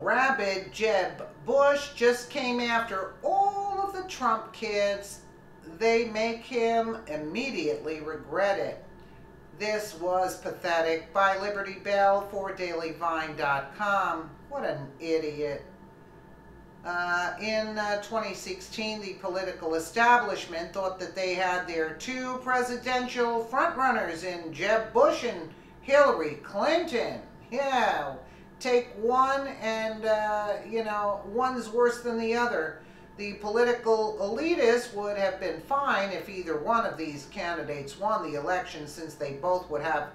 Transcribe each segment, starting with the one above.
Rabid Jeb Bush just came after all of the Trump kids. They make him immediately regret it. This was pathetic by Liberty Bell for DailyVine.com. What an idiot. In 2016, the political establishment thought that they had their two presidential frontrunners in Jeb Bush and Hillary Clinton. Yeah, take one and, one's worse than the other. The political elitists would have been fine if either one of these candidates won the election, since they both would have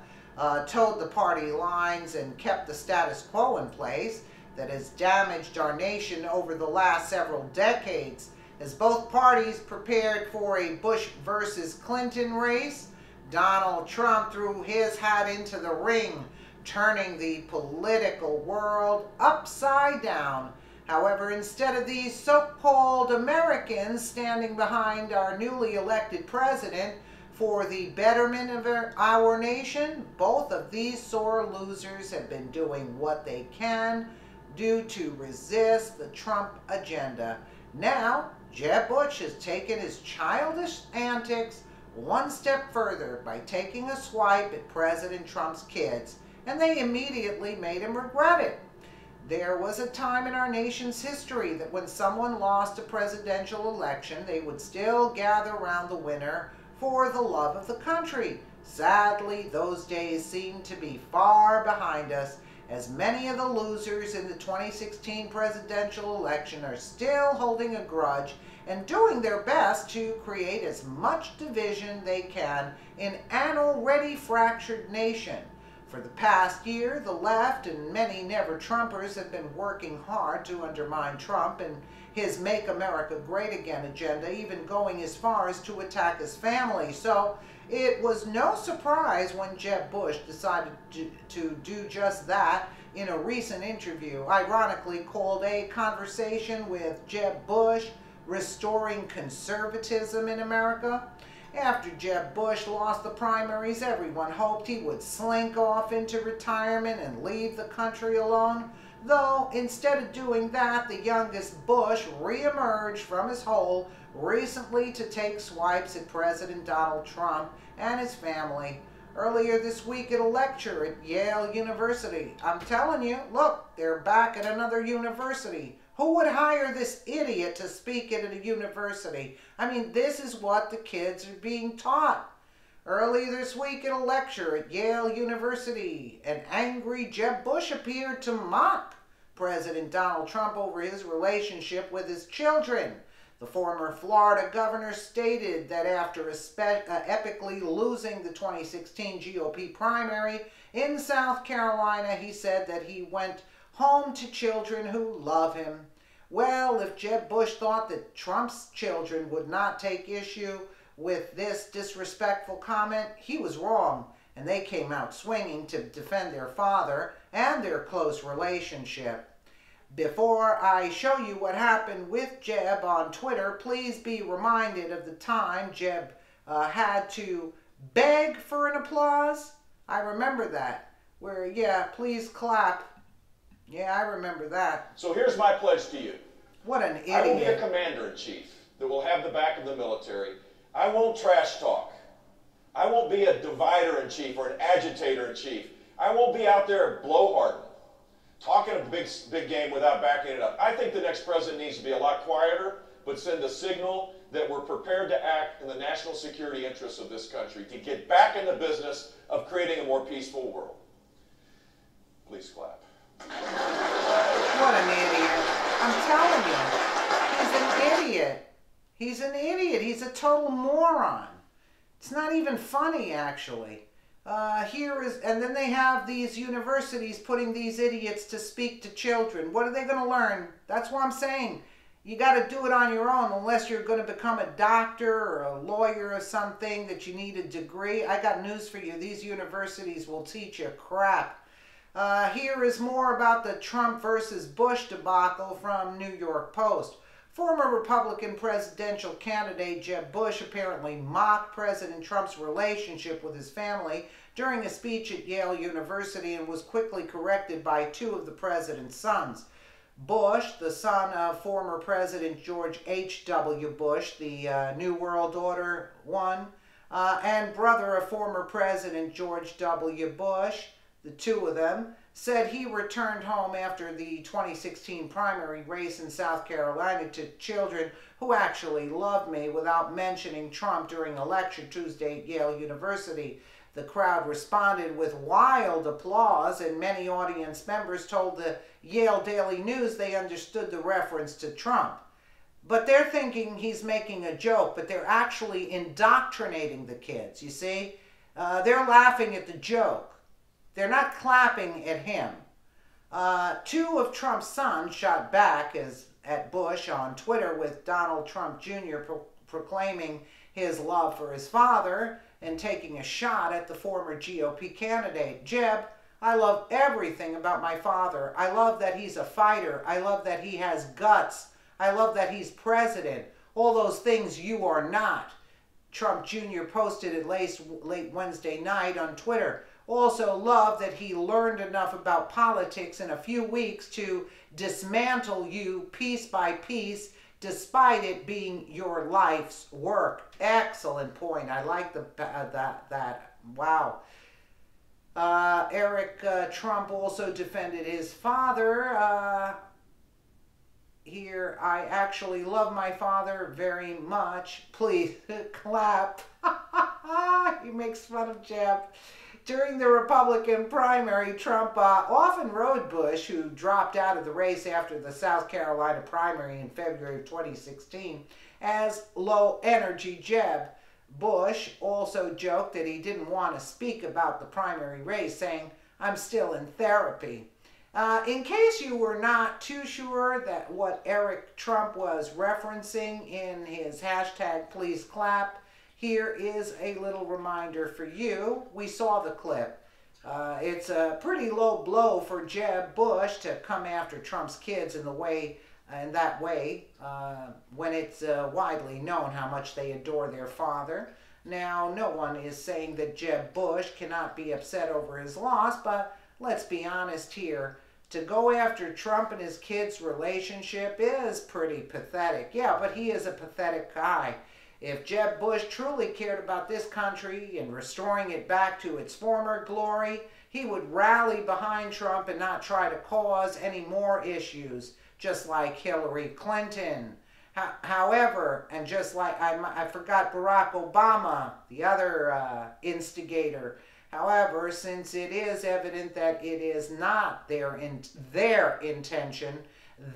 toed the party lines and kept the status quo in place that has damaged our nation over the last several decades. As both parties prepared for a Bush versus Clinton race, Donald Trump threw his hat into the ring, turning the political world upside down. However, instead of these so-called Americans standing behind our newly elected president for the betterment of our nation, both of these sore losers have been doing what they can do to resist the Trump agenda. Now, Jeb Bush has taken his childish antics one step further by taking a swipe at President Trump's kids, and they immediately made him regret it. There was a time in our nation's history that when someone lost a presidential election, they would still gather around the winner for the love of the country. Sadly, those days seem to be far behind us, as many of the losers in the 2016 presidential election are still holding a grudge and doing their best to create as much division they can in an already fractured nation. For the past year, the left and many never-Trumpers have been working hard to undermine Trump and his Make America Great Again agenda, even going as far as to attack his family. So it was no surprise when Jeb Bush decided to do just that in a recent interview, ironically called A Conversation with Jeb Bush, Restoring Conservatism in America. After Jeb Bush lost the primaries, everyone hoped he would slink off into retirement and leave the country alone. Though, instead of doing that, the youngest Bush reemerged from his hole recently to take swipes at President Donald Trump and his family. Earlier this week at a lecture at Yale University. I'm telling you, look, they're back at another university. Who would hire this idiot to speak at a university? I mean, this is what the kids are being taught. Earlier this week at a lecture at Yale University, an angry Jeb Bush appeared to mock President Donald Trump over his relationship with his children. The former Florida governor stated that after epically losing the 2016 GOP primary in South Carolina, he said that he went home to children who love him. Well, if Jeb Bush thought that Trump's children would not take issue with this disrespectful comment, he was wrong, and they came out swinging to defend their father and their close relationship. Before I show you what happened with Jeb on Twitter, please be reminded of the time Jeb had to beg for an applause. I remember that, where, yeah, please clap. Yeah, I remember that. So here's my pledge to you. What an idiot. I will be a commander-in-chief that will have the back of the military. I won't trash talk. I won't be a divider-in-chief or an agitator-in-chief. I won't be out there blowharding, talking a big game without backing it up. I think the next president needs to be a lot quieter, but send a signal that we're prepared to act in the national security interests of this country to get back in the business of creating a more peaceful world. Please clap. What an idiot. I'm telling you, he's an idiot. He's an idiot. He's a total moron. It's not even funny, actually. And then they have these universities putting these idiots to speak to children. What are they going to learn? That's what I'm saying. You got to do it on your own unless you're going to become a doctor or a lawyer or something that you need a degree. I got news for you. These universities will teach you crap. Here is more about the Trump versus Bush debacle from New York Post. Former Republican presidential candidate Jeb Bush apparently mocked President Trump's relationship with his family during a speech at Yale University and was quickly corrected by two of the president's sons. Bush, the son of former President George H.W. Bush, the New World Order one, and brother of former President George W. Bush, the two of them, said he returned home after the 2016 primary race in South Carolina to children who actually love me without mentioning Trump during a lecture Tuesday at Yale University. The crowd responded with wild applause, and many audience members told the Yale Daily News they understood the reference to Trump. But they're thinking he's making a joke, but they're actually indoctrinating the kids, you see? They're laughing at the joke. They're not clapping at him. Two of Trump's sons shot back at Bush on Twitter, with Donald Trump Jr. proclaiming his love for his father and taking a shot at the former GOP candidate. Jeb, I love everything about my father. I love that he's a fighter. I love that he has guts. I love that he's president. All those things you are not. Trump Jr. posted it late Wednesday night on Twitter. Also love that he learned enough about politics in a few weeks to dismantle you piece by piece, despite it being your life's work. Excellent point. I like that. Wow. Eric Trump also defended his father. Here, I actually love my father very much. Please clap. He makes fun of Jeb. During the Republican primary, Trump often rode Bush, who dropped out of the race after the South Carolina primary in February of 2016, as low-energy Jeb. Bush also joked that he didn't want to speak about the primary race, saying, "I'm still in therapy." In case you were not too sure that what Eric Trump was referencing in his hashtag Please Clap, here is a little reminder for you. We saw the clip. It's a pretty low blow for Jeb Bush to come after Trump's kids in that way, when it's widely known how much they adore their father. Now, no one is saying that Jeb Bush cannot be upset over his loss, but let's be honest here. To go after Trump and his kids' relationship is pretty pathetic. Yeah, but he is a pathetic guy. If Jeb Bush truly cared about this country and restoring it back to its former glory, he would rally behind Trump and not try to cause any more issues, just like Hillary Clinton. However, and just like I forgot Barack Obama, the other instigator. However, since it is evident that it is not their intention,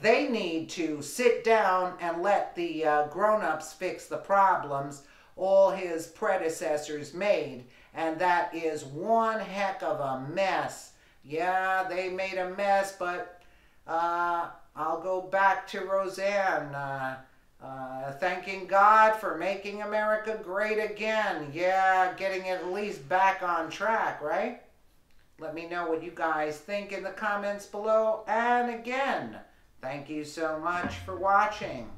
they need to sit down and let the grown-ups fix the problems all his predecessors made. And that is one heck of a mess. Yeah, they made a mess, but I'll go back to Roseanne. Thanking God for making America great again. Yeah, getting it at least back on track, right? Let me know what you guys think in the comments below. And again, thank you so much for watching.